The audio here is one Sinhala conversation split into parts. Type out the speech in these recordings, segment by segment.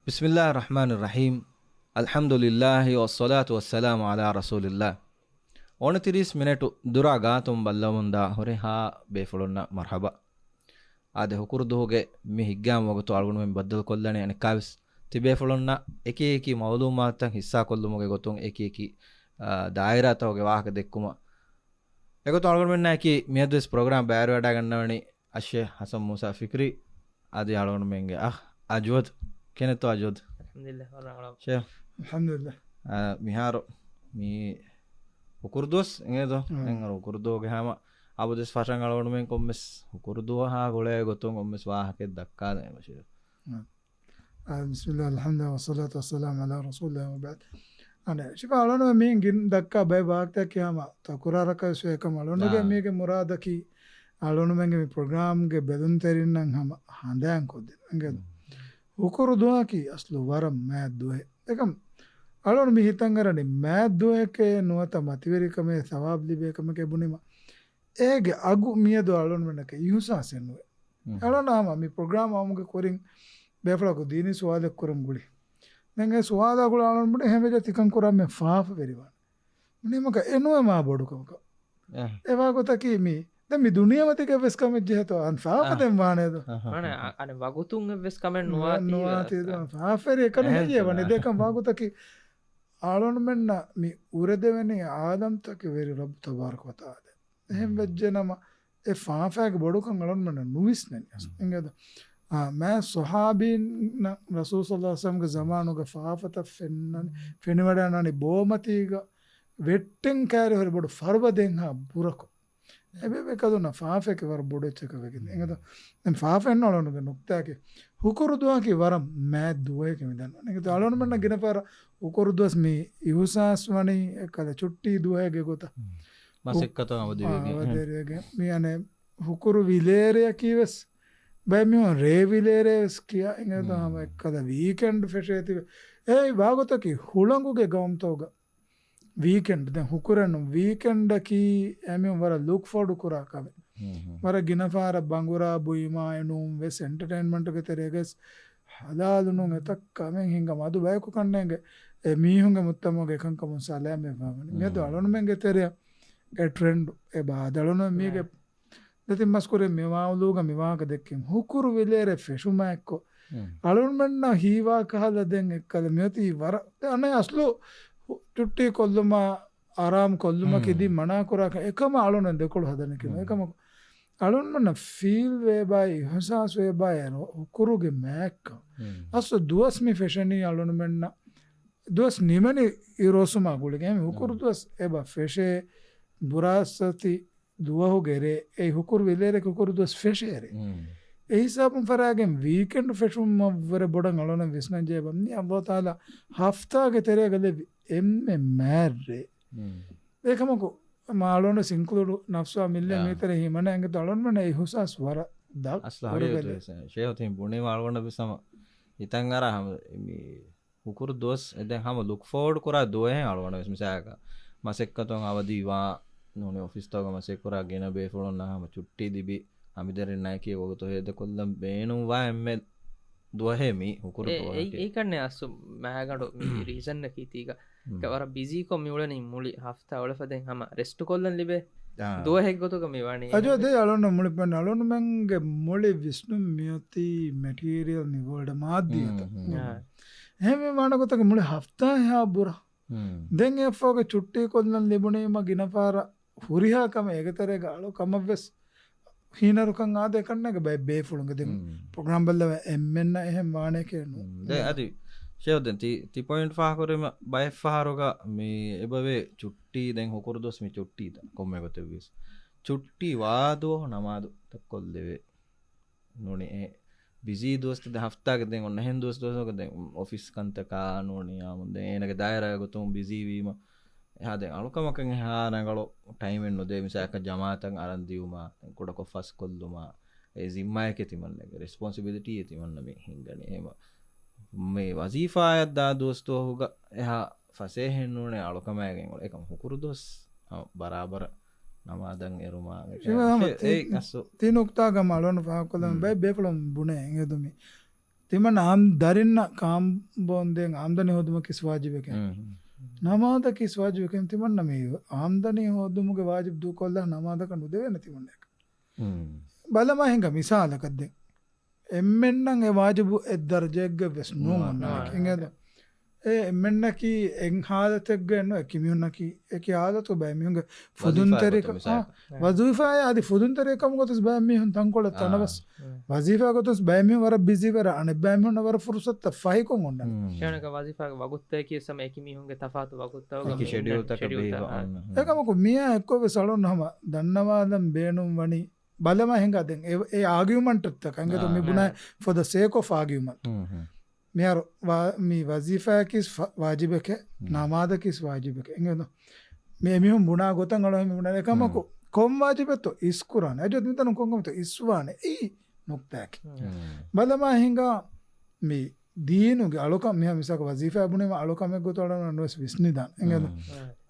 Bismillah ar-Rahman ar-Rahim. Alhamdulillahi wassalatu wassalamu ala rasulillah. 29 minute duraga tum ballamunda hore ha befulonna marhaba. Ade hukurduge mi higgam wagtu algunu men baddal kollane ane kavis tibefulonna eki mawlumatan hissa kollumuge gotun eki daira tawge wahaka dekkuma egotu algunu men eki miyadus program bayru wada gannawani ashe Hasan Musa Fikri adi algunu menge ajwad keneto ajwad alhamdulillah sheikh alhamdulillah miharo mi ukurdus engedo engaro ukurduge hama abudes fashan algonu men kommes ukurdu ha gole gotun kommes wahake dakka ne sheikh bismillah alhamdulillah wassalatu wassalamu ala rasulillah wa ba'd ane shifa alonu men gin dakka bay waqta kiyama takurara ka swekam alonu ge mege murada ki alonu men ge program ge bedun terin nan hama handan ko de enged ukuru duha ki aslu waram mad duhe ekam alonu mi hitangarani mad duhe ke nuata mativeri kame thawab libe kame ke bunima ege agu miedo alonu men ke yusa senu alonu hama mi program amuge korin befla ko dini suwada kuram guli nenge suwada gula alon bude hemeja tikan kuram me faaf veriwan mune maka enuwa ma bodu ko ewa gota ki mi de mi duniya mate ke ves kam jeto an faaf dem wane do mane ane wagutun ves kamen nuati do faaf ere ekane je wane dekam wagota ki alon menna mi uredeveni adam tak veri rabb tabarak wa taala ehem vejjenama e faaf ek bodu kan alon menna nuvis nen engeda मैं सहाबीन रसूल सल्लल्लाहु अलैहि वसल्लम के ज़मानों का फ़ाफ़त फ़िनवड़ा नानी बोमती का वेट्टिंग कैरे हर बड़ो फ़र्ब देंगा बुरा को एबे कदो ना फ़ाफ़े के वर बुड़े चेक वे किन्हें इंगे तो इन फ़ाफ़े ना लोगों के नुक्ता के हुकुर दुआ की वरम मैं दुए के मिदान इंगे तो आलोन में ना गिने पर हुकुर दुआस में यूसास वानी कल छुट्टी दुए के गोता मासिक कतो आवदेरे मियाने हुकुर विलेरे की वस Bhai mi on revileres kiya inge to hama ekkada weekend fesheti ei bagota ki hulangu ge gam toga weekend den hukuran weekend ki emi wara look forward kura kabe wara ginafara bangura buima enum wes entertainment ge tereges halal nu etak kamen hinga madu bay ko kannenge e mi hunga muttamo ge kan kamun sala me famani me do alon men ge tere e trend e ba dalon mi ge dati maskure mewaaluga miwaaka dekkin hukuru vilere feshuma ekko alun menna hiwa kahala den ekkala meti wara ane aslu tutti kolluma aram kolluma kidi mana kuraka ekama alun dekol hadane kin ekama alun menna feel we by ihsas we by hukuru ge mek asu duas mi feshani alun menna duas nimani irosuma gulige hukuru duas eba feshe burasati duwahu gere ei hukur vilere hukur dos feshere ei sabun faragen weekend feshum vere bodan alona visnan je bamni Allah taala hafta ge tere gale emme marre ekamako ma alona include nafsa mille metere himana enge alon mena ei husas wara dak asla hariyo shehotin bune alona bisama itan ara ham mi hukur dos eden ham look forward kora doe alona misaka masekkaton avadi wa none office toga masekura gena be folonna hama chutti dibi amidere naiki ogoto heda kollam beenu wa emme duahe mi hukuru duahe ei kanne asu mahagado mi reason nakitiga kawara busy ko miulani muli hafta olafaden hama rest kollan libe duahe goto ka miwani ajo de alonna muli pen alonna menge muli visnu miyoti material ni world madiyata heme managota ke muli hafta ha bura den efoge chutti kollan libune ma ginafara huriha kama egatere galo kamavves hinarukan ade kannege bay befulunge dem program balla emmenna ehem waane kenu de adi shewden ti point fa korema bay faharoga me ebave chutti den hokurdos me chutti da komme gotevis chutti waado namadu takolleve noni busy dost de hafta ge den onna hen dost ge den office kantaka noni amunde enage daira gotum busy wima hade alukamakan ha nagalo time enno de misaka jamaatan aran diuma koda ko fas kolluma e zimma ke timannege responsibility e timanna me hingani ema me wazifa yadda dosto huga eha fase hennune alukamagen ekam hukuru dos barabar namadan eruma e asu tinukta ga malon fa kolam be bekolom bune engedumi තිමන ආම් දරින්න කාම්බෝන්දෙන් ආම්දනි හොදුම කිස් වාජිබකෙන් නමාද කිස් වාජිබකෙන් තිමන්න මේ ආම්දනි හොදුමුගේ වාජිබ් දූ කොල්ලා නමාදක නුදෙවෙන තිමන්න එක බලම හිඟ මිසාලකද්දෙන් එම්මෙන්නම් ඒ වාජිබු එදර්ජෙග්ග වෙස් නෝමන්න එඟද එම්මෙන්නකි එං හාලතෙක්ග එන්න එකිමියුන්නකි එක ආදතු බෑමිහුන්ග ෆුදුන්තරක වදුෆාය අධි ෆුදුන්තරකම ගොතස් බෑමිහුන් තංකොල තනවස් වසිෆා ගොතස් බෑමිහ වර බිසිවර අන බෑමිහුන්න වර ෆුරුසත්ත ෆහිකොන් ඔන්න ශනක වසිෆා වගුත්තය කිය සම එකිමිහුන්ගේ තෆාතු වගුත්තාව එකමකු මිය එක්කොව සලොන් හම දන්නවාදම් බේනුම් වනි බලම හිඟදෙන් ඒ ආගියුමන්ටත්ත කංගතු මිබුණ for the sake of argument මෙයාර මේ වසිෆාකිස් වාජිබක නමාදකිස් වාජිබක එඟද මේ මිහුන් බුණා ගොතන් අලොම බුණා එකමකු කොම් වාජිබෙතෝ ඉස්කුරාන අජොත් මිතන කොංගමතෝ ඉස්වානේ ඊ නුක්තාක බලමා හිඟා මේ දීනුගේ අලොකම් මෙහා මිසක වසිෆා බුණේම අලොකමෙක් ගොතවලන නොස් විස්නිදාන එඟද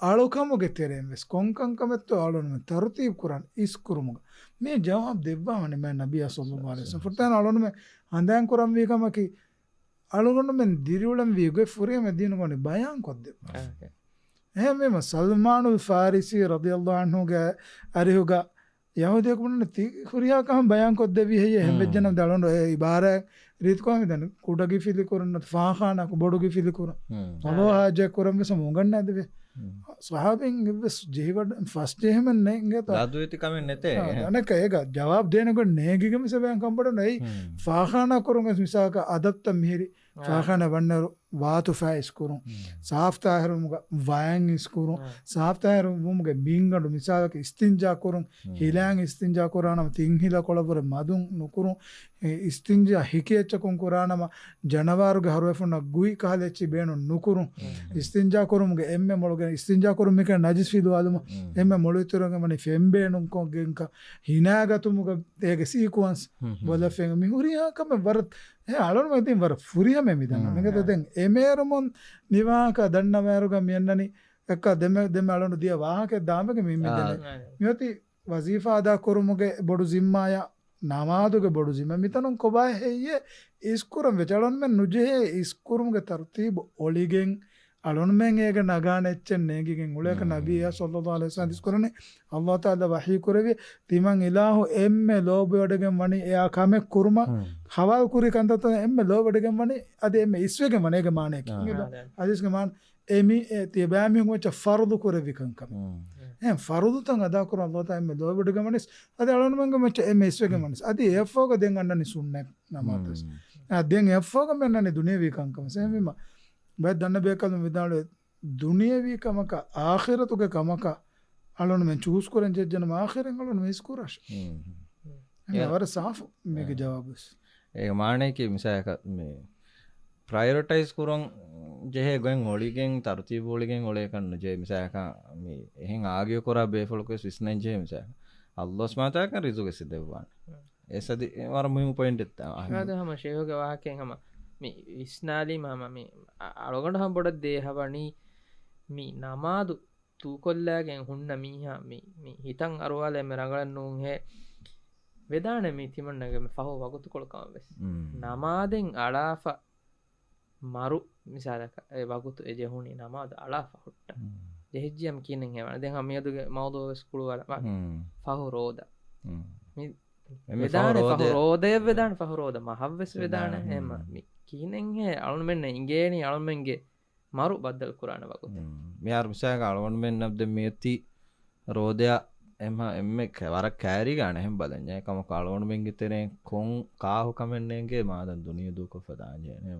අලොකමුගේ තෙරෙන් වෙස් කොංකංකමෙත්තෝ අලොනම තර්තිබ් කුරාන ඉස්කුරුමුග මේ ජවාබ් දෙබ්බාමනේ මම නබිය සල්ලල්ලාහු අලයිහි වසල්ලම් ෆුර්තාන අලොනම හඳයන් කුරම් වීකමකි අලුගොන්න මෙන් දිරිවලම් වීගේ ෆුරියම දිනුගොනේ බයන් කොද්ද එහෙමම සල්මානුල් ෆාරිසි රදියල්ලාහු අන්හුගේ අරිහුගා යහුදියෙක් වුණනේ ති ෆුරියා කම බයන් කොද්ද විහෙය හැම්බෙජ්ජනම් දලොන ඒ ඉබාරා රීත් කොහමද දන්නේ කුඩගි ෆිලි කරන ෆාඛානා බොඩුගි ෆිලි කරන අලෝහාජ කරම් වෙස මොගන් නැද වේ සහාබෙන් ඉවස් ජීවඩ ෆස්ට් එහෙම නේ ලාදුවිති කමෙන් නැතේ අනක ඒක ජවාබ් දෙනකොට නේගිගම සබයන් කම්බඩ නයි ෆාඛානා කරුම මිසාක අදත්ත මිහිරි ෆාඛානා වන්නරු වාතු ෆයිස් කරුම් සාෆ්තාහරුමුග වයන් ඉස් කරුම් සාෆ්තාහරුමුග බින්ගඩු මිසාක ඉස්තින්ජා කරුම් හිලයන් ඉස්තින්ජා කරානම තින්හිලා කොළවර මදුන් නුකුරුම් ඉස්තින්ජා හිකේච්ච කොන් කරානම ජනවාරුගේ හරුවෙෆුන ගුයි කහලෙච්චි බේනු නුකුරුම් ඉස්තින්ජා කරුමුගේ එම්මෙ මොළගෙන ඉස්තින්ජා කරුම් මේක නජිස් ෆිදු ආලම එම්මෙ මොළුතරගේ මනේ ෆෙම්බේනුම් කොගෙන්ක හිනාගතුමුග ඒගේ සීක්වන්ස් වලෆෙන් මිහුරියා කම වරත් අලොනම ඉතින් වර ෆුරියම මිදන්න මේකද දැන් එමෙරමොන් නිවාක දන්නවෑරුග මියන්නනි එක්ක දෙම අලොන දිය වාහක දාමක මිමිදන මියති වසීෆා අදා කරුමුගේ බොඩු සිම්මාය නමාදුගේ බොඩු සිම්ම මිතනුන් කොබා හෙయ్యේ ඉස්කුරම් වෙචලොන් මෙන් නුජේ ඉස්කුරුමුගේ තර්තිබ් ඔලිගෙන් අලොන් මෙන් ඒක නගානෙච්චෙන් නේගිගෙන් උලක නබිය සල්ලල්ලාහු අලයිහි වසල්ලම් දිස්කරනේ අල්ලාහ් තාලා වහී කරවේ තිමන් ඉලාහු එම්මෙ ලෝබයඩගෙන් වනි එයා කමෙ කුරුම හවල් කුරි කන්දත එම්මෙ ලෝබඩගෙන් වනි අද එම්මෙ ඉස්වෙගෙන් වනේක මානේ කිංගද අදිස්ක මාන එමි තිබෑමි මොච ෆර්දු කරවිකන් කම එම් ෆර්දු තන් අදා කරන අල්ලාහ් තාලා එම්මෙ ලෝබඩගෙන් වනිස් අද අලොන් මෙන් මොච එම්මෙ ඉස්වෙගෙන් වනිස් අද එෆෝක දෙන් අන්නනි සුන්නත් නමාතස් දෙන් එෆෝක මෙන්නනි දුනියවිකන් කම සෙමිම බය දන්න බේකල් විදාල දුනියවි කමක ආඛිරතුගේ කමක අලොන මෙන් චූස් කරන් ජෙජ්ජන ආඛිරෙන් අලොන මේස් කුරාෂ වර සාෆ් මේක ජවාබස් ඒක මානේ කි මිසයක මේ ප්‍රයොරිටයිස් කරන් ජෙහෙ ගෙන් හොලිගෙන් තර්තිබ් හොලිගෙන් ඔලේ කන්න ජෙ මිසයක මේ එහෙන් ආගිය කරා බේෆලකස් විස්නෙන් ජෙ මිසයක අල්ලාහ් ස්මාතක රිසුක සිදෙවවාන ඒසදි වර මුහිම පොයින්ට් එක ආදහම ෂේහෝගේ වාක්‍යයෙන් හම මේ විස්නාලි මම මේ අලොගඩ හම්බොඩ දේහවනි මේ නමාදු තූ කොල්ලාගෙන් හුන්න මීහා මේ හිතන් අරවාල එම රඟලන් නුන් হে වෙදාන මේ තිමන්නගේ ෆහෝ වගුතු කොල්කම වෙස් නමාදෙන් අලාෆ මරු මිසාලක ඒ වගුතු එජෙහුනි නමාද අලාෆ හොට්ට දෙහිජ්ජියම් කියනෙන් හෙවන දැන් අමියදුගේ මවදෝ ස්කුල් වල ෆහෝ රෝද මේ වෙදාන ෆහෝ රෝදය වෙදාන ෆහෝ රෝද මහවස් වෙදාන හැම මේ කීනෙන් හැ අලුන් මෙන්න ඉංගේනි අලුන් මෙන්ගේ මරු බද්දල් කුරාන වගුත මෙයාර මිසයක අලුන් මෙන්න නබ්ද මේති රෝදයා එම එම්මෙ වර කෑරි ගාන එහෙම බලන්නේ කම අලුන් මෙන්ගේ තෙරේ කොන් කාහු කමෙන්නේගේ මාදන් දුනිය දුක ෆදාජේ නේ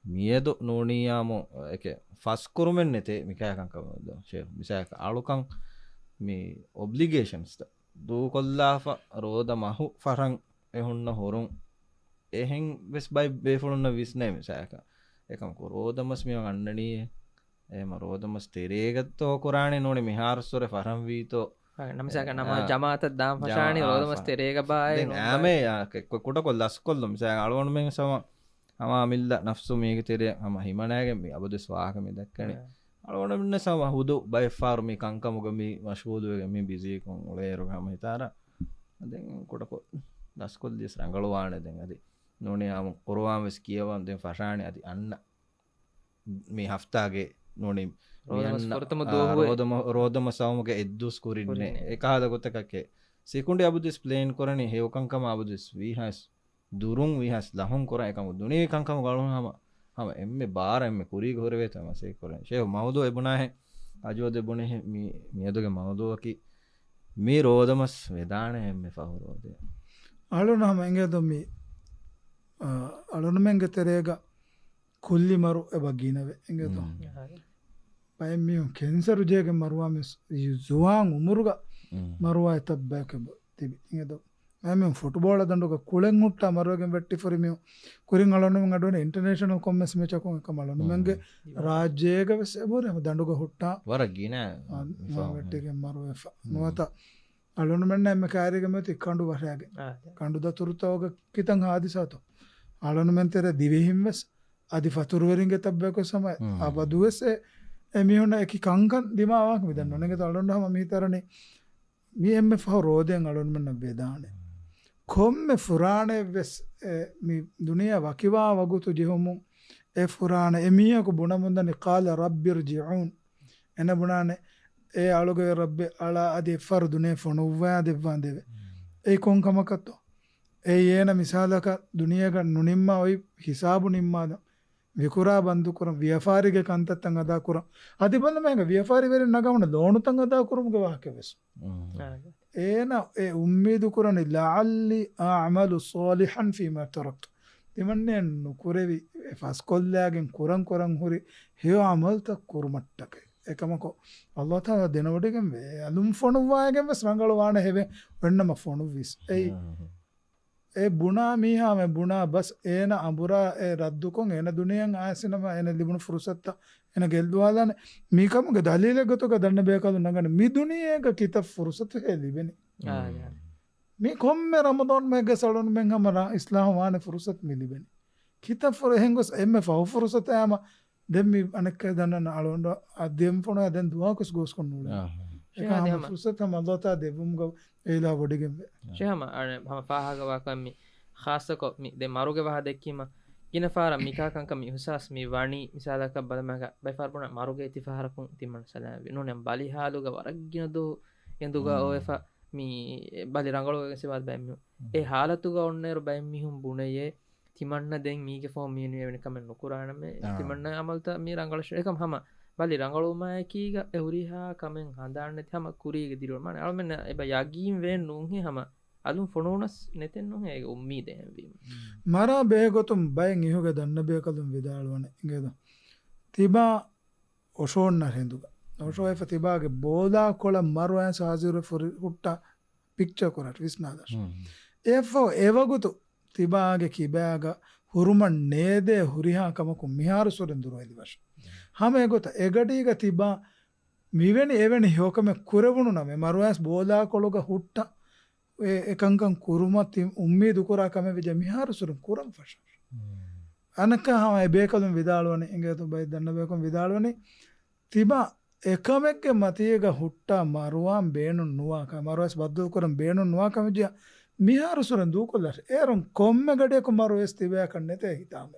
මියදු නෝනියාමෝ එක ෆස් කුරුමෙන් නැතේ මිකයකම් කවද ෂේ මිසයක අලුකම් මේ ඔබ්ලිගේෂන්ස් දූ කොල්ලාෆ රෝද මහු ෆරන් එහුන්න හොරුන් එහෙන් වෙස් බයි බේෆලුන්න විස්නේ මිසයක එකම රෝදමස් මිය ගන්නණී එහෙම රෝදමස් තෙරේගත්තෝ කුරානේ නෝනේ මිහාරස්වර ෆරම් වීතෝ නමසක නම ජමාත දාම් ෆෂානි රෝදමස් තෙරේග බායි ආමේ කොට කොල්ලස් කොල්ලම් මිසය අලවණ මෙන් සම අමා මිල්ල නෆ්සු මේක තෙරේ අම හිමනාගෙන් මේ අබදු ස්වාහක මේ දක්කනේ අලවණ මෙන්න සම හුදු බයි ෆාර් මේ කංකමුග මේ මෂූදුගේ මේ බිසී කොන් ඔලේරු ගම හිතාර දැන් කොට දස් කොල් දිස් රංගලවානේ දැන් අද නොනේ අම කොරවාමස් කියවන් දෙ ෆශානය ඇති අන්න මේ හෆ්තාගේ නොනේ රෝධම සවමක එද්දුස් කුරින්නේ එකහද ගොත්තකක්කේ සිකුන්ඩ අබුදිස් ප්ලේන් කොරන හෙවකංකම අබුදිස් වීහස් දුරුන් විහස් ලහුම් කොර එකම දුනේ කංකම ගලුන් හම එම බාර එම කුරී ගොරවේ තමසේ කොරන ශය මවදෝ එබුණහ අජෝද එබුණෙහ මියදුගේ මවදුවකි මේ රෝධමස් වෙදාන එම පහුරෝදය අලුන හම එගේතුමි අලුනමෙන්ග තෙරේග කුල්ලි මරු එබගීනව එගේතු පයමියුම් කෙන්සරු ජයගෙන් මරුවාම සුවාන් උමුරුග මරුවා එතබ්බෑකබ තිබි ඉද ඇම ෆොටබෝල දඩුක කුළෙන් මුට්ට මරුවගෙන් වෙට්ටි ෆොරමිය කුරින් අලනුම අඩුවන ඉන්ටර්නේශනල් කොම්මස් මෙචකු එක මලනුමගේ රාජ්‍යයක වෙසබරම දඩුක හුට්ටා වරගීන වෙට්ටගෙන් මරුව නොවත අලුනමෙන්න්න එම කාරිකමති කණ්ඩු වශයගේ කණ්ඩු දතුරුතාවක කිතන් ආදිසාතු අලනුමෙන් තෙර දිවහිම්වස් අධි ෆතුරුවරින්ගේ තබ්බයක සමයි අබදුවසේ එමිහුන්න එක කංකන් දිමාවක් විදන්න නොනක අලුන්හම මිතරණේ මේ එම පහ රෝධයෙන් අලුන්මන්න වේදානේ කොම්ම ෆුරාණය වෙස් දුනිය වකිවා වගුතු ජිහොමු ඒ ෆුරාණ එමියකු බුණමුන්දනි කාල රබ්බිර් ජිඋන් එන බුණානේ ඒ අලුගේ රබ්බ අලා අධි ෆර් දුනේ ෆොනුවෑ දෙවවාන් දෙවේ ඒ කොංකමකත්තු ඒ ඒන මිසාලක දුනියක නුනිම්ම ඔයි හිසාබු නිම්මාද විකුරා බන්දුකුරම් ව්‍යපාරික කන්තත්තන් අදා කුරම් අධිබල මේක ව්‍යපාරිවර නගමන ලෝනුතන් අදා කුරුම්ග වාක්‍යවෙස් ඒන ඒ උම්මීදු කරනි ලල්ලි අමලු සෝලිහන් ෆීම තොරක්තු තිමන්නේ නුකුරෙවි ෆස්කොල්ලයාගෙන් කුරන් කොරන් හුරි හයෝ අමල්ත කුරුමට්ටක එකමකො අල්ලතා දෙනවටගෙන් වේ අලුම් ෆොනුවායගෙන්ම ස්රංගලවාන හෙවේ වෙන්නම ෆොනු විස් ඒ බුණා මීහාම බුණා බස් ඒන අඹුරා ඒ රද්දුකොන් එන දුනියන් ආයසනම එන ලිබුණු ෆුරුසත්ත එන ගෙල්දුවාලන මීකමුගේ දලීල ගොතක දන්න බේකලු නගන මිදුනියක කිත ෆුරුසත හෙලිබෙන මේ කොම්ම රමදොන් මේග සලුන් මෙන් හමර ඉස්ලාම් වාන ෆුරුසත් මිලිබෙන කිත ෆුර හෙංගොස් එම ෆව ෆුරුසත යාම දෙම්මි අනක දන්න අලොන්ඩ අධ්‍යම් ෆොන දැන් දුවාකුස් ගෝස් කොන්නුල ෆුරුසත් හම අල්ලතා දෙවුම්ග ඒලා වොඩිගෙන් ශයම හම පාහගවාකම්මි ખાસකො දෙ මරුග වහ දෙක්කීම ගෙන ාර මිකාකංකම හුසස් මේ වනී මිසාලක බලමක බයිෆර්පුන මරුග ඇති පහරකුන් තිමන සලව නොනම් බලිහාලුග වරක්ගෙනදු යඳුග ඔය මී බලි රංගලුවසිවත් බැම්ම ඒ හාලතුග ඔන්නර බැම්මිහුම් බුණයේ තිමන්න දෙන් මීක ෆෝම් මියනුව වෙනකම නොකුරානම තිමන්න අමල්ත මේ රංගලශයකම් හම බලි රංගලුමයකීග එවරිහා කමෙන් හඳාන්න හම කුරීග දිරුවම අල්මන්න එබ යගීම් වේ නුන්හි හම අලුම් ෆොනෝනස් නැතෙන් නොහ ඒ උම්මී දැවීම මරා බේගොතුම් බයෙන් ඉහුග දන්න බේකතුම් විදාළුවන ඉගේද තිබා ඔෂෝන්න හෙදුග ඔෂෝ එ තිබාගේ බෝදා කොළ මරුවයන් සාසිර ෆොරි හුට්ට පික්්ච කොරට විස්නාදශ ඒෝ ඒවගුතු තිබාගේ කිබෑග හුරුමන් නේදේ හුරිහාකමකු මිහාරු සුරෙන් දුරුවයිදි වශ හම එගොත එගඩීග තිබා මිවෙනි එවැනි හෝකම කුරවුණු නම මරුවස් බෝදා කොළොග හුට්ට එකංකන් කුරුමත් උම්මී දුකරාකම විජ මිහාරු සුරන් කුරම් ෆශ අනක හම බේකදුම් විදාළුවන ඉගතු බයි දන්න බේකොම් විදාළුවනි තිබා එකමෙක්ගේ මතියක හුට්ටා මරුවාම් බේනු නුවාක මරුවස් බද්දු කරම් බේනු නුවාකමජිය මිහාරු සුරන් දූකොල්ලට ඒරුම් කොම්ම ගඩයකු මරුවස් තිබෑ කන්නතේ හිතාම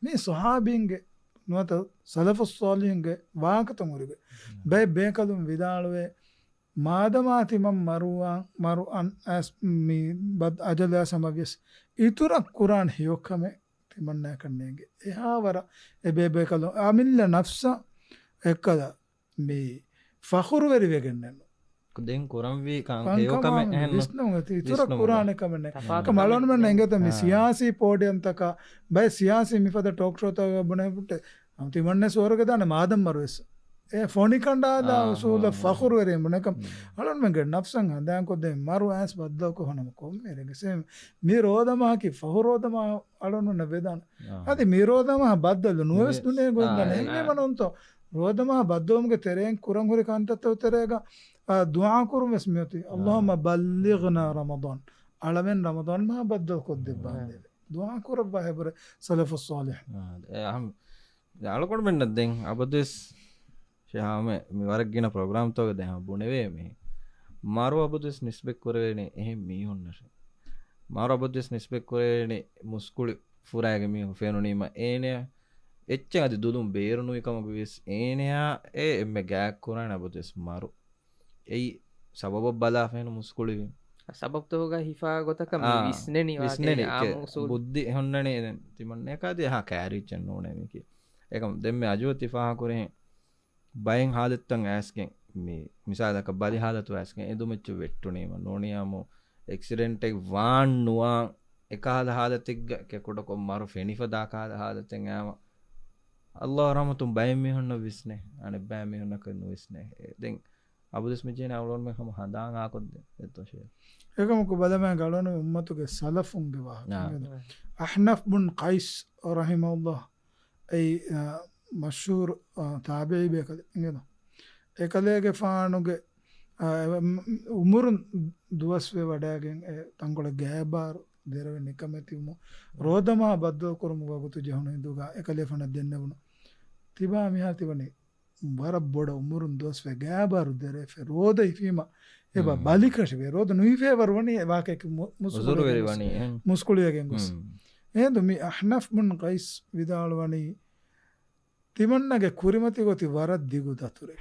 මේ සොහාබීන්ගේ නුවත සලෆුස්සෝලියන්ගේ වාකත මුරිගේ බැයි බේකදුම් විදාළුවේ මාදමාතිමම් මරුවන් මරු බද් අජලයා සමවියස් ඉතුරක් කුරාන් හියොක්කම තිමන්නෑ කන්නේගේ එහාවර එබේබේ කළු අමිල්ල නෆ්ස එක්කද මේ ෆහුරුවැරි වෙගෙන්න්නන්න දෙන් කොරම්වී ඉතුරක් කුරාණකමන්න මලොන්මන්න එගතම සියාසී පෝඩියන්තක බයි සියාසි මිපද ටෝක්ෂෝතාව බනපුට අමතිමන්න සෝරගදාන මාදම් මරුවස් ෆොනි කණ්ඩාද සූල ෆහුරුවරේ මනකම් අලන්මගේ නක්සං හදයකොද මරු ඇස් බද්දවක හොනම කොම් රෙගසේ මේ රෝධමහකි ෆහුරෝධම අලොන්නන වෙදන්න ඇති මීරෝධම බද්දල නුවස් දුනේ ගොන්ගන එන්නේ මනොන්තෝ රෝධම බද්දෝමගේ තෙරයෙන් කුරංහුරි කන්තත්තව තෙරේග දුආකුරුම් වෙස්මියති අල්ලහම බල්ලිගන රමضන් අලවෙන් රමضන් මහ බද්දව කොද්ද බාදේ දුආකුර බහබර සලෆුස් සාලිහ් අලකොඩ මෙන්න දෙන් අබදස් ශහම වරක්ගෙන ප්‍රග්‍රම්තෝක දැහ බුණවේ මේ මරු අබදුස් නිස්බෙක් කරවෙන එහෙ මීහොන්නශ ಮಾರೋ ಬುದ್ಧಿಸ್ ನಿಸ್ಬೆಕ್ ಕೊರೇನಿ ಮುಸ್ಕುಳಿ ಫುರಾಗೆ ಮೀ ಫೇನುನೀಮ ಏನೆ ಎಚ್ಚೆ ಅದು ದುದುಂ ಬೇರುನು ಇಕಮಗು ವಿಸ್ ಏನೆಯ ಏ ಎಮ್ಮೆ ಗ್ಯಾಕ್ ಕುರಾಣ ಬುದ್ಧಿಸ್ ಮಾರು ಎಯಿ ಸಬಬ ಬಲಾ ಫೇನು ಮುಸ್ಕುಳಿ සබක්තෝග හිෆා ගොතක විස්නෙනි විස්නෙනි බුද්ධි හොන්නනේ තිමන්න එකදී හා කෑරිච්චන් ඕනේ මේක ඒකම දෙම්මේ අජෝති ෆාහ කුරේ බයෙන් හාදත්තන් ඇස්කෙන් මේ මිසාලක බලි හාදතු ඇස්කෙන් එදුමච්ච වෙට්ටුනේම නෝනියාමු එක්සිඩන්ට් එක වාන් නුවා එකහද හාදතිග්ග කෙකොට කොම්මාරු ෆෙනිෆදා කාද හාදතෙන් ආම අල්ලාහ් රහමතුන් බයෙන් මිහොන්න විස්නේ අනේ බය මිහොන්න කනු විස්නේ දැන් අබුදස් මෙජේන අවලොන් මේ හැම හදාන් ආකොත් එතෝෂය ඒකමක බලම ගලන උම්මතුගේ සලෆුන්ගේ වාහ අහ්නෆ් බුන් කයිස් රහිමහුල්ලාහ් ඒ මෂූර් තාබියි බේකද නේද ඒකලේගේ ෆානුගේ උමුරුන් දුවස්වේ වඩාගෙන් තංගොල ගෑබාර දෙරවෙ නිකමැතිවම රෝදමා බද්දෝ කරමු වගුතු ජහුන දුගා ඒකලේ ෆන දෙන්න වුණ තිබා මිහා තිබනේ වර බොඩ උමුරුන් දුවස්වේ ගෑබාර දෙරෙ රෝද ඉෆීම එබ බලිකෂවේ රෝද නුයිෆේ වරවනේ වාකේ මුස්කුළු වෙරවනේ මුස්කුළුයගෙන් ගොස් එහෙනම් මේ අහ්නෆ් බුන් කයිස් විදාලවනේ තිමන්නගේ කුරිමති ගොති වරක් දිගු දතුරේ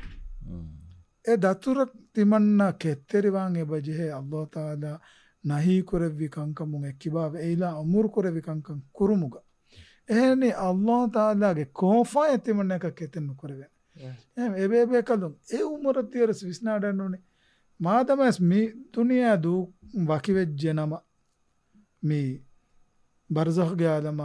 ඒ දතුර තිමන්න කෙත්තරිවාන් එබජේ අල්ලාහ් තාලා නහී කුරවි කංකමුන් එක්කිබාව ඒලා අමුරු කුරවි කංකම් කුරුමුග එහෙනේ අල්ලාහ් තාලාගේ කොෆා තිමන්නක කෙතෙන් කුරවෙ එහෙනම් එබේ කලුම් ඒ උමර තියරස් විස්නාඩන්නෝනේ මාතමස් මේ දුනියා දු වකිවෙජ්ජනම මේ බර්සඛ්ගේ ආදම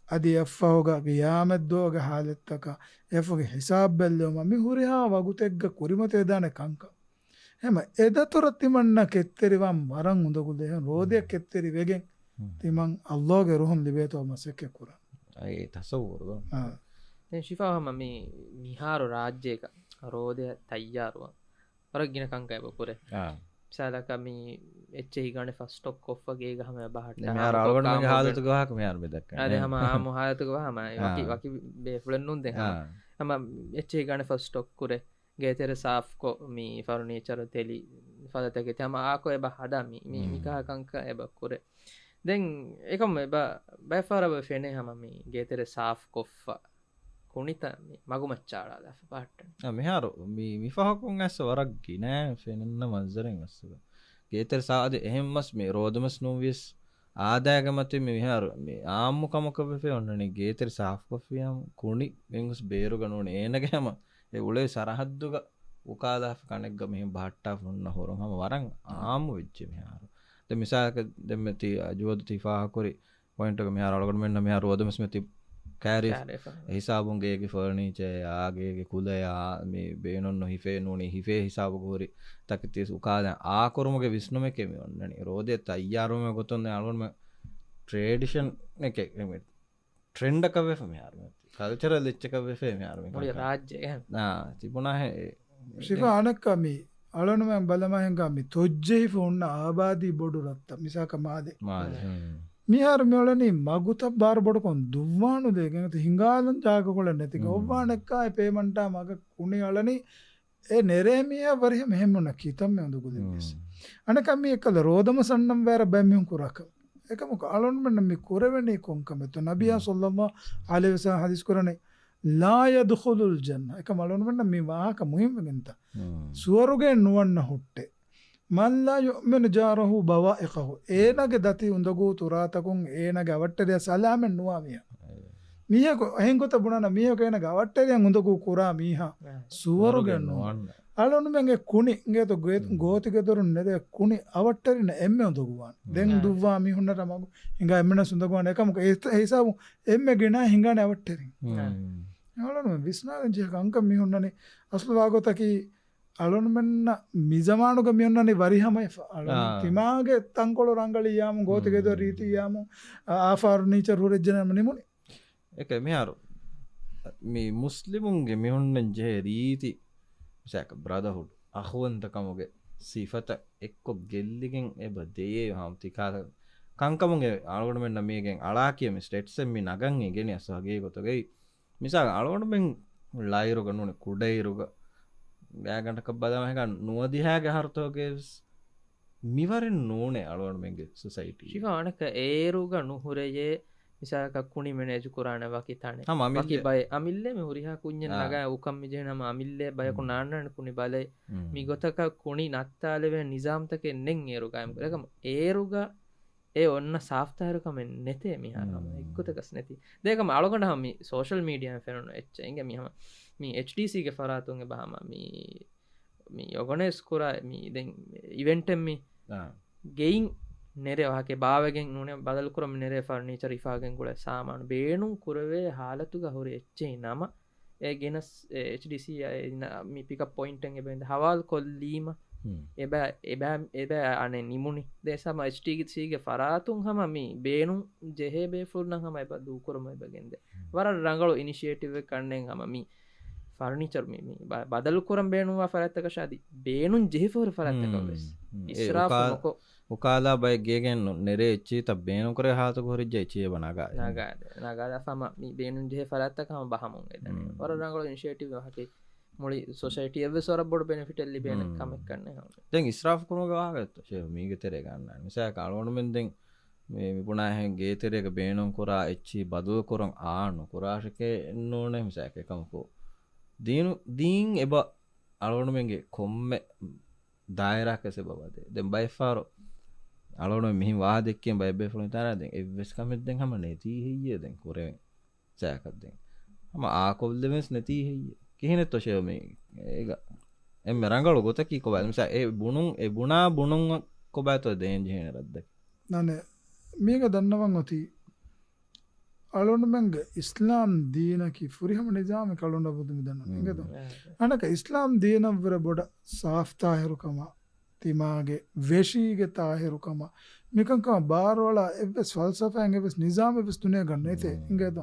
අදී එෆ්ෆෝගා ගියාමද්දෝග හාලත්තක එෆ්ෆෝගේ හිසාබ් බැල්ලෝම මි හුරිහා වගුතෙග්ග කුරිමතේ දාන කංක එහෙම එදතොර තිමන්න කෙත්තරිවම් වරන් උඳගුදේ රෝදයක් කෙත්තරි වෙගෙන් තිමන් අල්ලාහ්ගේ රුහන් ලිබේතෝ මසෙක කුරා ඒ තසවුරද දැන් ශිෆාවම මේ මිහාරු රාජ්‍යයක රෝදය තයියාරුවා වරගින කංකය පුරේ සාලක මේ එච්චේ ගානේ ෆස්ට් ස්ටොක් ඔෆ් වගේ ගහම බහට මෙහාර අලගොඩ මගේ හාදතු ගහක මෙහාර මෙදක් අර හැම ආම හාදතු ගහම වකි බේ ෆුලන්නුන් දෙහ හැම එච්චේ ගානේ ෆස්ට් ස්ටොක් කුරේ ගේතර සාෆ් කො මේ ෆර්නිචර් තෙලි ෆදතගේ තම ආකෝ එබ හදා මේ මිකා කංක එබ කුරේ දැන් ඒකම එබ බයිෆාරබ ෆෙනේ හැම මේ ගේතර සාෆ් කොෆ්ෆා කුණිත මගුමච්චාලා දැෆ පාට්ට මෙහාර මිෆහකුන් ඇස්ස වරක්ගි නෑ ෆෙනන්න මන්සරෙන් අස්සක ගේතර සාද එහෙම්මස් මේ රෝදමස් නොවියස් ආදායගමති මෙහාර මේ ආම්මු කමකපේ ඔන්නනේ ගේතර සාෆ් කොෆියම් කුණි වෙන්ගස් බේරු ගනෝන ඒනගෑම ඒ උලේ සරහද්දුග උකාදාෆ කනෙක්ග මෙහෙම බහට්ටා ෆොන්න හොරම වරන් ආම්මු වෙච්ච මෙහාර දැන් මිසාක දෙමෙති අජවද තිෆාහ කොරි පොයින්ට් එක මෙහාර අලගොඩ මෙන්න මෙහාර රෝදමස් මෙති කෑරි හිසාබුන්ගේගේ ෆර්නිචර් ආගේගේ කුලයා මේ බේනොන්න හිෆේ නෝනි හිෆේ හිසාබු ගෝරි තකිතිස් උකාද ආකරුමගේ විස්නුම කෙමි ඔන්නනි රෝදේ තයියාරුම ගොතොන්නේ අලුන්ම ට්‍රේඩිෂන් එක ට්‍රෙන්ඩ් එක වෙ ෆම යාර කල්චරල් එච්ච එක වෙ ෆම යාර මොඩි රාජ්‍ය නා තිබුණා හේ ශිෆා අනකමි අලනුම බලමහෙන් ගම්මි තොජ්ජෙහි ෆොන්න ආබාදී බොඩු රත්ත මිසක මාදේ මිහාර මෙවලනි මගුත බාර බොඩකොන් දුවානු දෙගෙනත හිංගාලන් ජාග කොල නැතික ඔබ්වානක්කායි පේමන්ටා මග කුණි අලනි ඒ නෙරේමිය වරහ මෙහෙමුණ කිතම් මේ උඳුගුද මිස් අනකම් මේ එකල රෝදම සන්නම් වැර බැම්මියුන් කුරක එකම අලොන්මන්න මේ කුරවෙන්නේ කොන්කමෙත නබියා සල්ලල්ලාහු අලයිහි වසල්ලම් හදිස් කරනේ ලා යදඛුලුල් ජන්න එකම අලොන්මන්න මේ වාහක මුහිම් වෙනත සුවරුගේ නුවන්න හොට්ටේ මල්ලා යොමන ජාරහු බවායිකහු ඒනගේ දති උඳගූ තුරාතකුන් ඒනගේ අවට්ටදය සලාමෙන් නුවාමිය මීහක එහෙන්කොත බුණන මීහක ඒන ගවට්ටදයන් උඳගූ කුරා මීහා සුවරුගෙන්නුවන්න අලොනුමගේ කුණි ගේතු ගෝතිකෙතුරුන් නෙද කුණි අවට්ටරින එම්ම උඳගුවන් දෙන් දුවා මිහුන්නට මගු හිඟ එම්මන සුඳගුවන් එකමක ඒසාමු එම්ම ගෙනා හිඟාන අවට්ටරින් අලොනුම විස්නාරංජය අංක මිහුන්නනේ අස්ලවාගොතකි අලොන්මන්න මිසමානුග මියන්නනේ වරිහමයි තිමාගේ තංකොල රංගලියාම ගෝතකෙද රීතියාම ආෆර්නිචර් හුරෙජ්ජනම නිමුණි එක මෙහාරු මේ මුස්ලිමුන්ගේ මිහුන්නන් ජේ රීති සැක බ්‍රදර්හුඩ් අහුවන්තකමුගේ සිෆත එක්කො ගෙල්ලිගෙන් එබ දෙයේ හම්තිකාල කංකමුගේ අලගොඩ මෙන්න මේගෙන් අලා කියම ස්ටේට්සෙන් මේ නගන්ගේ ගෙන අසගේ ගොතගෙයි මිසා අලගොඩ මෙන් ලයිරුග නුනේ කුඩයිරුග ගෑගටක බදමහක නුවදිහාගේ හර්තෝගේ මිවරෙන් නෝනේ අලුවන්මගේ සොසයිටි ශිවානක ඒරුග නුහුරයේ මිසාකක්කුණි මෙනේජු කරාන වකි තන මම වකි බයි අමිල්ල මේ හුරිහා කුഞ്ഞ නග උකම් මිජනම අමිල්ලේ බයකු නාන්නන කුණි බලයි මිගොතක කුණි නත්තාලව නිසාම්තක එන්නෙන් ඒරුගයම් කරකම ඒරුග ඒ ඔන්න සාෆ්තාරකමෙන් නෙතේ මිහාම එක්කොතකස් නැති දෙකම අලකට හම සෝෂල් මීඩියන් ෆෙනුන එච්ච එග මිහම මේ HDCගේ ෆරාතුන්ගේ බහම මේ යොගනස් කුරා ඉවෙන්ටෙම්මි ගෙයින් ನೆರೆವಾಕೆ ಬಾವೆಗೆಂ ನುನೆ ಬದಲು ಕುರಂ ನೆರೆ ಫರ್ನಿಚರ್ ಇಫಾಗೆಂ ಗುಳೆ ಸಾಮಾನು ಬೇಣು ಕುರವೆ ಹಾಲತುಗ ಹೊರೆ ಎಚ್ಚೆ ನಮ ಎ ಗೆನಸ್ HDC ಮಿ ಪಿಕಪ್ ಪಾಯಿಂಟ್ ಎಂಗೆ ಬೆಂದ ಹವಾಲ್ ಕೊಲ್ಲೀಮ ಎಬ ಅನೆ ನಿಮುನಿ ದೇಸಮ HDC ಗೆ ಫರಾತುಂ ಹಮ ಮಿ ಬೇಣು ಜೆಹೆ ಬೇಫುರ್ನ ಹಮ ಎಬ ದು ಕುರಮ ಎಬ ಗೆಂದೆ ವರ ರಂಗಳು ಇನಿಷಿಯೇಟಿವ್ ಕಣ್ಣೆಂ ಹಮ ಮಿ ಫರ್ನಿಚರ್ ಮಿ ಬದಲು ಕುರಂ ಬೇಣುವ ಫರತ್ತಕ ಶಾದಿ ಬೇಣು ಜೆಹೆ ಫೋರ್ ಫರತ್ತಕ ವೆಸ್ ಇಸ್ರಾಫ್ ನಕೋ උකාලා බය ගේගෙන් නෙරේ එච්චි ත බේනු කරේ හාතු කොරිජ්ජ එච්චිය බනගා නගාද ෆම මි බේනුන් ජෙහේ ෆරත්තකම බහමුන් එදන වර රංගල ඉනිෂියේටිව් වහකේ මුලි සොසයිටි එව සොර බොඩ බෙනිෆිට් එල්ලි බේන කමෙක් කන්නේ දැන් ඉස්රාෆ් කරන ගාගත්ත ෂේ මීගේ තෙරේ ගන්න නිසා කාලවණුමෙන් දැන් මේ විපුණා හැ ගේ තෙරේක බේනුන් කරා එච්චි බදු කරන් ආනු කුරාෂකේ නෝනේ මිසක එකමකෝ දීන් එබ අලවණුමෙන්ගේ කොම්මෙ දායරා කැසේ බවදේ දැන් බයිෆාරෝ අලුණ මෙහි වාදෙක්කෙන් බයිබල් ෆලොන් තරා දැන් එවස් කමෙත් දැන් හැම නැති හේය දැන් කොරේ සෑකක් දැන් හැම ආකොල් දෙවස් නැති හේය කිහිනෙත් තොෂේ මේ ඒක එම් රංගල ගොත කි කොබල් මිසා ඒ බුණුන් ඒ බුණා බුණුන් කොබෑතෝ දෙන් ජීන රද්ද නනේ මේක දන්නවන් ඔති අලුණ මංග ඉස්ලාම් දීනකි ෆුරිහම නිසාම කලුණ බුදු මිදන්න මේකද අනක ඉස්ලාම් දීන වර බොඩ ಸಾಫ್ತಾ ಹೆರುಕಮ තිමාගේ වෙශීගේ තාහෙරුකම මිකංකම බාරවල එවස් ෆල්සෆාන් එවස් නිසාම එවස් තුනේ ගන්න ඉතේ ඉංගේද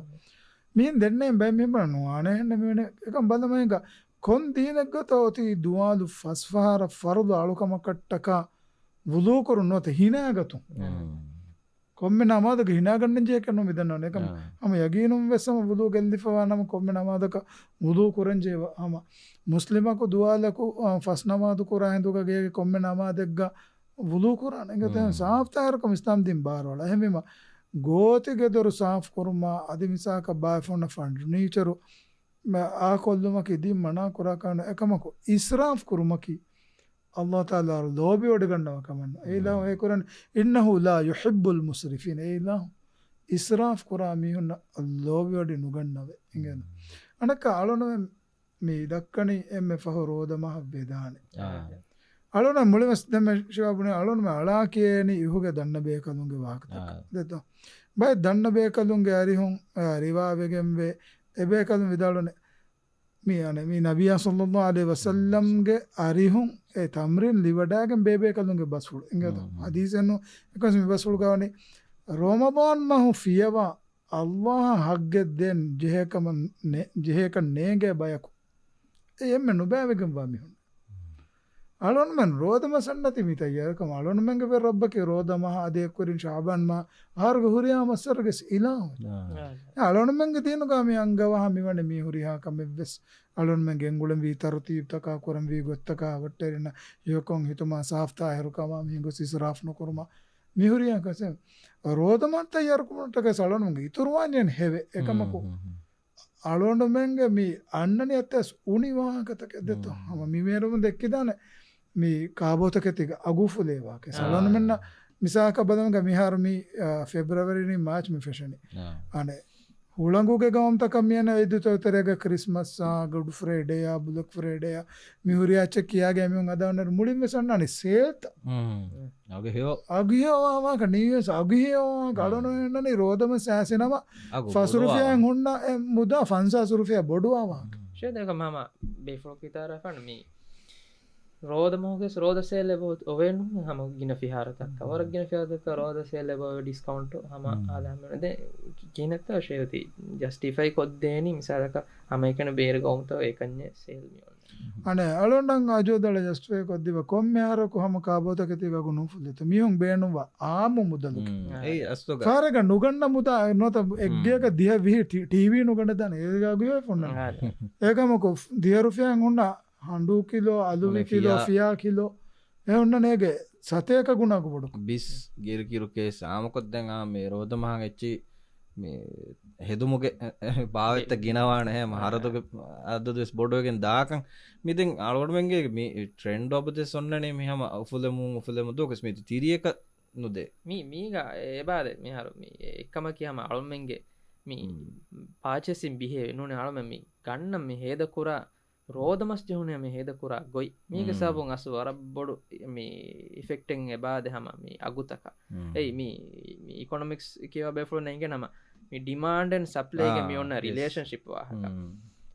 මීන් දෙන්නේ බෑ මෙ බලනවා නේ මෙන්න එකම් බලමයික කොන් දීනක් ගතෝති දුවාලු ෆස්ෆාර ෆර්දු අලුකම කට්ටක වුදු කරුනොත හිනාගතු කොම්මෙ නමාදක හිනාගන්න ජේ කරනු මිදන්නවනේ එකම අම යගීනුම් වෙස්සම වුදු ගෙල්දිෆවා නම කොම්මෙ නමාදක වුදු කරන්ජේ අම ಮುಸ್ಲಿಮಕು ದುವಾಲಕು ಫಸ್ಟ್ ನಮಾದು ಕುರ ಹಿಂದುಗೆ ಕೊಮ್ಮೆ ನಮಾದೆಗ್ಗ ವುದು ಕುರಾನ್ ಎಂಗತೆ ಸಾಫ್ ತಾರಕಂ ಇಸ್ಲಾಂ ದಿನ್ ಬಾರೋಳ ಹೆಮಿಮ ಗೋತಿಗೆ ದೊರು ಸಾಫ್ ಕುರ್ಮ ಅದಿ ಮಿಸಾಕ ಬಾಫೋನ ಫಂಡ್ ನೀಚರು ಆ ಕೊಲ್ಲುಮಕಿ ದಿ ಮನ ಕುರಾಕನ ಎಕಮಕು ಇಸ್ರಾಫ್ ಕುರ್ಮಕಿ ಅಲ್ಲಾಹ್ ತಾಲಾ ಲೋಬಿ ಒಡಗಂಡವ ಕಮನ್ ಏಲಾ ಏ ಕುರಾನ್ ಇನ್ನಹು ಲಾ ಯುಹಿಬ್ಬುಲ್ ಮುಸ್ರಿಫೀನ್ ಏಲಾ ಇಸ್ರಾಫ್ ಕುರಾ ಮಿಹುನ್ನ ಲೋಬಿ ಒಡಿ ನುಗಂಡವೆ ಎಂಗೇನ ಅನಕ ಆಳೋನವೆ මේ දක්කනේ එම්මෙ ෆහු රෝදමහ වේදානේ අලුන මුලින්ම දැන් ශිවාබුනේ අලුනම අලා කියේනි ඉහුගේ දන්න බේකලුන්ගේ වාක්තක දෙතෝ බයි දන්න බේකලුන්ගේ අරිහුන් රිවාවෙගෙන් වේ එබේකලුන් විදාලුනේ මේ අනේ මේ නබියා සල්ලල්ලාහු අලයිහි වසල්ලම්ගේ අරිහුන් ඒ තම්රින් ලිවඩාගෙන් බේකලුන්ගේ බස්ෆුල් ඉංගද හදීසෙන්නු එකස් මේ බස්ෆුල් ගානේ රමදාන් මහු ෆියවා අල්ලාහ හග්ගෙ දෙන් ජෙහෙක නේගේ බයකු එම්ම නුබෑවෙගම් වාමිහුන් අලොන්මන් රෝදම සන්නති මිතයකම අලොන්මන්ගේ වෙ රබ්බකේ රෝදම ආදේකුරින් ශාබන් මා ආර්ග හුරියා මස්සරගස් ඉලාහ අලොන්මන්ගේ දිනු ගාමි අංගවහ මිවනේ මී හුරියා කමෙවස් අලොන්මන්ගේ ගුලම් වී තරතීබ් තකා කරම් වී ගොත්තකා වට්ටරින යොකොන් හිතමා සාෆ්තා හෙරුකම මිංගු සිසරාෆ් නොකරම මී හුරියා කසෙ රෝදමත් යරකුමටක සලොන්මන්ගේ ඉතුරුවාන්යන් හෙවෙ එකමකෝ අලොන්මන්ගේ මී අන්නනේ ඇතස් උනිවාහකතක දෙතෝ හම මිමේරුම දෙක්කිදානේ මේ කාබෝතකතික අගුෆුලේවාක සලොන්මන්න මිසාක බදමග මිහාරමි ෆෙබ්‍රවරිනි මාර්ච් මි ෆෙෂනි අනේ හුළඟුගේ ගවම්තක මියන එදුතොතරේග ක්‍රිස්මස් ගුඩ් ෆ්‍රයිඩේ බුලක් ෆ්‍රයිඩේ මිහුරියාච්ච කියාගේ මියුන් අදවන්න මුලින්ම සන්නනේ සේත අගියෝ නිවස් අගියෝ ගලනොන්නනේ රෝදම සෑසෙනම ෆසුරුෆියන් හුන්න මුදා ෆන්සා සුරුෆිය බොඩුවාවා ෂේදක මම බේෆෝ කිතාර ෆන්න ರೋದ ಮೋಗೆಸ್ ರೋದ ಸೇಲೆ ಬಹುದು ಒವೇನು ಹಮ ಗಿನ ಫಿಹಾರತ ಕವರ ಗಿನ ಫಿಹಾರತ ರೋದ ಸೇಲೆ ಬಹುದು ಡಿಸ್ಕೌಂಟ್ ಹಮ ಆದಾಮದೆ ಗಿನತ ಶೇವತಿ ಜಸ್ಟಿಫೈ ಕೊದ್ದೇನಿ ಮಿಸಾಲಕ ಹಮ ಏಕನ ಬೇರೆ ಗೌಂತ ಏಕನ್ನೆ ಸೇಲ್ ಮಿಯೋನ್ ಅನೆ ಅಲೊಂಡಂಗ ಅಜೋದಳ ಜಸ್ಟಿಫೈ ಕೊದ್ದಿವ ಕೊಮ್ಮೆ ಹಾರಕು ಹಮ ಕಾಬೋತ ಕತಿಗ ಗುನು ಫುಲ್ಲೆತ ಮಿಹುಂ ಬೇನುವ ಆಮು ಮುದಲು ಏ ಅಸ್ತು ಕಾರಗ ನುಗಣ್ಣ ಮುದ ನೋತ ಎಗ್ಗೇಗ ದಿಹ ವಿ ಟಿವಿ ನುಗಣ್ಣ ದಾನೆ ಏಗಾಗುವೆ ಫೋನ್ ಏಕಮಕು ದಿಹ ರುಫಿಯಂ ಹುಣ್ಣ 100 ಕಿಲೋ ಅಲುವಿ ಕಿಲೋ ಫಿಯಾ ಕಿಲೋ ಎ ಉನ್ನ ನೇಗೆ සතයක ගුණක බොඩු බිස් ගිරකිරුකේ සාමකොත් දැන් මේ රෝධමහන් එච්චි මේ හෙදුමුගේ භාවිත ගෙනවාන හැම හරතුක අද දෙස් බොඩුවගෙන් දාකන් මිතින් අලුවටමගේ මේ ට්‍රෙන්ඩ් ඔබදෙ සොන්නනේ මෙහම උෆුලමු දුකස් මිති තිරියක නුදේ මීග ඒබාද මේ හරු එක්කම කියම අලුම්මෙන්ගේ මේ පාචසින් බිහේ නුනේ අලුම මේ ගන්න මේ හේදකුරා රෝධමස් ජහුණය මේ හේදකුරා ගොයි මේක සාබුන් අසු අර බොඩු මේ ඉෆෙක්ටෙන් එබාද හම මේ අගුතක එයි මේ ඉකොනොමික්ස් කියව බැෆුල නැග නම මේ ඩිමාන්ඩන් සප්ලේග මේ ඔන්න රිලේෂන්ශිප් වාහක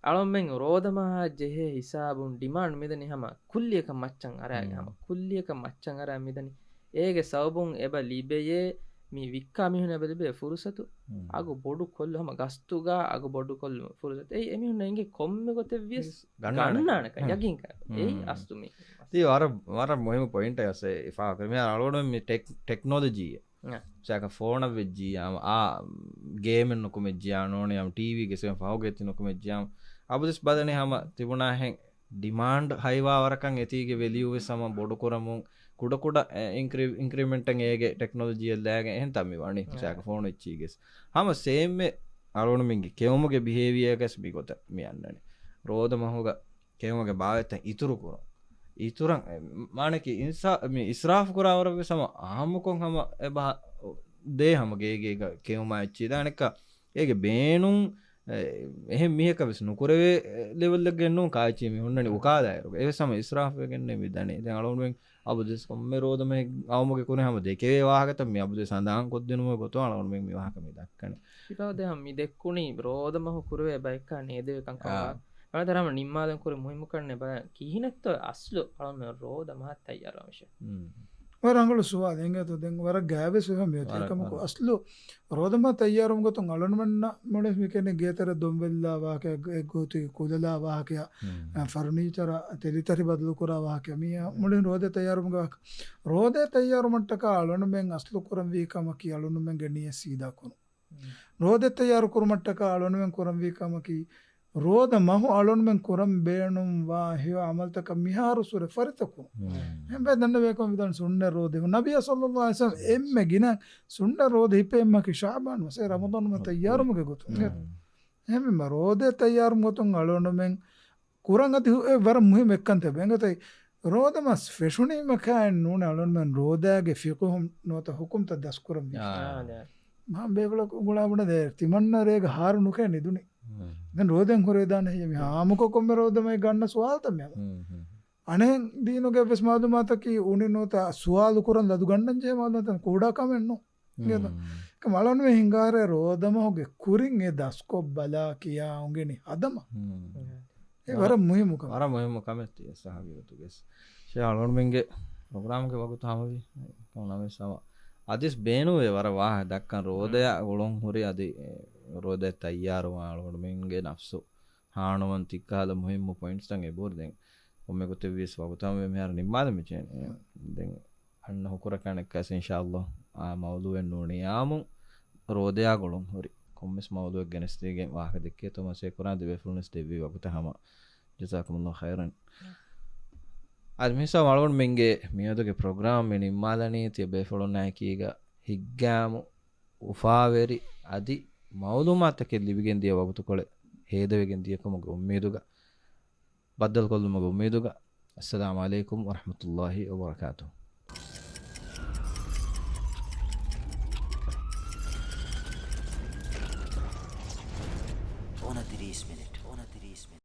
අලොම්මෙන් රෝධමහා ජෙහෙ හිසාබුන් ඩිමාන්ඩ් මෙදනි හම කුල්ලියක මච්චන් අරයාග හම කුල්ලියක මච්චන් අරෑ මෙදනි ඒගේ සවබුන් එබ ලිබෙයේ මේ වික්කා මිහුණ බැලිබේ ෆුරුසතු අගු බොඩු කොල්ල හම ගස්තුගා අගු බොඩු කොල්ල ෆුරුසත ඒ එමිහුන්න එගේ කොම්ම ගොත වියස් ගන්නානක යකින්ක ඒ අස්තුමි වර මොහම පොයින්ට ඇසේ එෆා කරම අලෝඩ මේ ටෙක්නෝලජීය සෑක ෆෝන වෙජ්ජියම් ගේමෙන් නොකු මෙජ්‍යානෝන යම් ටීවී ගෙසම පහුගෙත්ති නොකු මෙජ්‍යාම් අබදෙස් බදනය හම තිබුණා හැන් ඩිමාන්ඩ් හයිවාවරකන් ඇතිගේ වෙලියුවේ සම බොඩු කොරමුන් කුඩ ඉන්ක්‍රමෙන්ටන් ඒගේ ටෙක්නෝජිය ලෑග එහන් තමි වනි සෑක ෆෝන ච්චීගෙස් හම සේම අරුණමින්ගේ කෙවමුගේ බිහේවියගැස් බිකොත මියන්නන රෝධ මහෝග කෙවමගේ භාවත්තන් ඉතුරු කුරු ඉතුරන් මානක ඉස්රාෆ් කරාවරග සම ආමුකොන් හම එබ දේ හමගේගේ කෙවම ඇච්චිදානක ඒගේ බේනුම් එහ මේක විස් නොකරවේ ලෙවල්ල ගෙන්න්නු කාචීම හොන්නනි උකාදායරුක ඒ සම ඉස්රාෆයගෙන්න්නේ විදනේ දැ අලුවෙන් අබදෙස් කොම්ම රෝධම අවමක කුණ හම දෙකේ වාහකත මේ අබද සඳහන් කොද්දනුව ගොතු අලුවෙන් වාහකම දක්කන ඉපවද මි දෙක්කුණේ රෝධමහ කුරුවේ බයික්කා නේදකංකවා අතරම නිම්මාදන් කුර මුහිම කරන බ කිහිනත්ව අස්ලු අලම රෝධ මහත් අයිරවශ වරංගල සුවා දෙගතු දෙ වර ගෑව සහමයකමක අස්ලු රෝධම තයියාරුම් ගොතු අලනුවන්න මොඩ මිකන ගේතර දොම්වෙල්ලා වාක ගෝතු කුදලා වාකය ෆර්නීචර තෙරිතරි බදලු කරා වාක මිය මුලින් රෝධ තයාරුම්ගක් රෝධය තයාරුමට්ටක අලනුමෙන් අස්ලු කරම් වීකමකි අලුනුමෙන් ගෙනිය සීදාකුණු රෝධ තයාරු කුරමට්ටක අලනුවෙන් කොරම් වීකමකි ರೋದ ಮಹು ಅಳೋನ್ಮೆನ್ ಕೊರಂ ಬೇಣುಂ ವಾ ಹಿವ ಅಮಲ್ತಕ ಮಿಹಾರು ಸುರೆ ಫರಿತಕು ಎಂಬೆ ದಂಡ ಬೇಕಂ ವಿದನ್ ಸುಣ್ಣ ರೋದೆ ನಬಿಯ ಸಲ್ಲಲ್ಲಾಹು ಅಲೈಹಿ ವಸಲ್ಲಂ ಎಮ್ಮೆ ಗಿನ ಸುಣ್ಣ ರೋದ ಹಿಪೆ ಎಮ್ಮಕಿ ಶಾಬಾನ್ ವಸೆ ರಮದಾನ್ ಮ ತಯ್ಯಾರು ಮಗೆ ಗೊತ್ತು ಎಮ್ಮೆ ಮ ರೋದೆ ತಯ್ಯಾರು ಮೊತಂ ಅಳೋನ್ಮೆನ್ ಕುರಂಗ ದಿ ವರ ಮುಹಿಮ್ ಎಕ್ಕಂತೆ ಬೆಂಗತೈ ರೋದ ಮಸ್ ಫೆಶುನಿ ಮಕಾನ್ ನೂನ ಅಳೋನ್ಮೆನ್ ರೋದಾಗೆ ಫಿಕುಹುಂ ನೋತ ಹುಕುಂ ತ ದಸ್ಕುರಂ ಮಾ ಬೇವಲ ಗುಳಾಬುಣ ದೆ ತಿಮನ್ನ ರೇಗ ಹಾರು ನುಕೆ ನಿದುನಿ දැන් රෝදෙන් හොරේදාන හිම ආමුක කොම්බ රෝදමයි ගන්න සුවාල්තම අනේ දීනුගේ වෙස් මාදු මාතකි උනි නොත සුවාලු කරන් ලදු ගන්නන් ජේ මාදතන් කෝඩා කමෙන්නෝ නේද කමලන් මේ හිඟාරේ රෝදම හොගේ කුරින් ඒ දස්කො බලා කියා උන්ගේනි අදම ඒ වර මුහිමුක වර මුහිමුක මෙති සහවිතුගෙස් ෂාලොන් මෙන්ගේ ප්‍රෝග්‍රෑම් ගේ වගු තාමවි කොනම සම අදිස් බේනුවේ වර වාහ දක්කන් රෝදය ඔලොන් හොරේ අදී ರೋದ ತಯ್ಯಾರು ಮೆಂಗೆ ನಫ್ಸು ಹಾಣುವನ್ ತಿಕ್ಕಾದ ಮುಹಿಮ್ಮು ಪಾಯಿಂಟ್ಸ್ ತಂಗೆ ಬೋರ್ದೆಂಗ್ ಒಮ್ಮೆ ಗೊತ್ತೆ ವೀಸ್ ವಾಗುತ್ತಾವೆ ಮೇರ ನಿಮ್ಮಾದ ಮಿಚೇನೆ ದೆಂಗ್ ಅಣ್ಣ ಹುಕುರ ಕಣಕ್ಕಾಸ ಇನ್ಶಾಅಲ್ಲಾ ಆ ಮೌಲುವೆನ್ ನೋಡಿ ಆಮು ರೋದಯಾಗಳು ಹೊರಿ ಕೊಮ್ಮೆಸ್ ಮೌಲುವೆ ಗೆನಸ್ತಿಗೆ ವಾಹ ದಕ್ಕೆ ತಮ ಸೇಕುರಾ ದಿವೆ ಫುಲ್ನೆಸ್ ದೇವಿ ವಾಗುತ್ತ ಹಮ ಜಜಾಕುಮುಲ್ಲಾಹ್ ಖೈರನ್ ಅದ್ಮಿಸ ವಾಳಗೊಂಡ್ ಮೆಂಗೆ ಮಿಯದುಗೆ ಪ್ರೋಗ್ರಾಮ್ ಮೆ ನಿಮ್ಮಾದನಿ ತಿಯ ಬೇಫಳೋ ನಾಯಕೀಗ ಹಿಗ್ಗಾಮು ಉಫಾವೆರಿ ಅದಿ ಮೌಲೂಮಾತಕ್ಕೆ ಲಿವಿಗೆನ್ ದಿಯ ವಗುತುಕೊಳೆ ಹೇದವೆಗೆನ್ ದಿಯ ಕೊಮಗ ಉಮ್ಮೀದುಗ ಬದ್ದಲ್ ಕೊಲ್ಲು ಮಗ ಉಮ್ಮೀದುಗ ಅಸ್ಸಲಾಮು ಅಲೈಕುಂ ವರಹಮತುಲ್ಲಾಹಿ ವಬರಕಾತುಹು